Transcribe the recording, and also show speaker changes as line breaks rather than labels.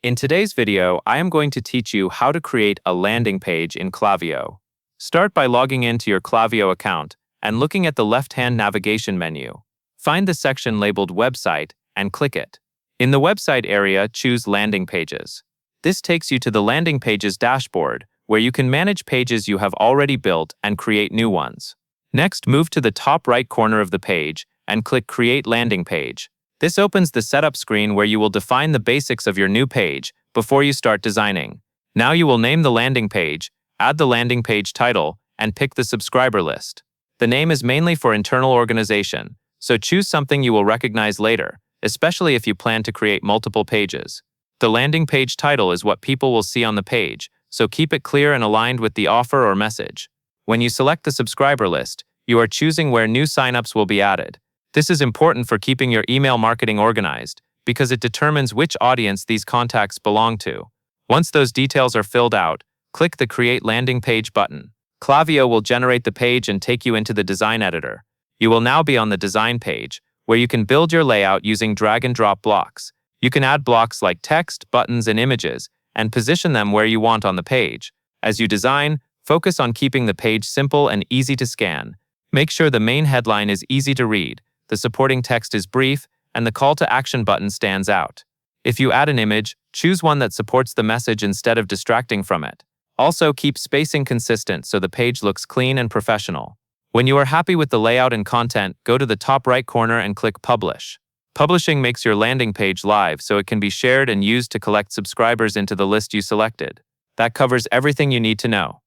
In today's video, I am going to teach you how to create a landing page in Klaviyo. Start by logging into your Klaviyo account and looking at the left-hand navigation menu. Find the section labeled Website and click it. In the Website area, choose Landing Pages. This takes you to the Landing Pages dashboard, where you can manage pages you have already built and create new ones. Next, move to the top right corner of the page and click Create Landing Page. This opens the setup screen where you will define the basics of your new page before you start designing. Now you will name the landing page, add the landing page title, and pick the subscriber list. The name is mainly for internal organization, so choose something you will recognize later, especially if you plan to create multiple pages. The landing page title is what people will see on the page, so keep it clear and aligned with the offer or message. When you select the subscriber list, you are choosing where new signups will be added. This is important for keeping your email marketing organized because it determines which audience these contacts belong to. Once those details are filled out, click the Create Landing Page button. Klaviyo will generate the page and take you into the design editor. You will now be on the design page, where you can build your layout using drag and drop blocks. You can add blocks like text, buttons, and images, and position them where you want on the page. As you design, focus on keeping the page simple and easy to scan. Make sure the main headline is easy to read, the supporting text is brief, and the call to action button stands out. If you add an image, choose one that supports the message instead of distracting from it. Also, keep spacing consistent so the page looks clean and professional. When you are happy with the layout and content, go to the top right corner and click Publish. Publishing makes your landing page live so it can be shared and used to collect subscribers into the list you selected. That covers everything you need to know.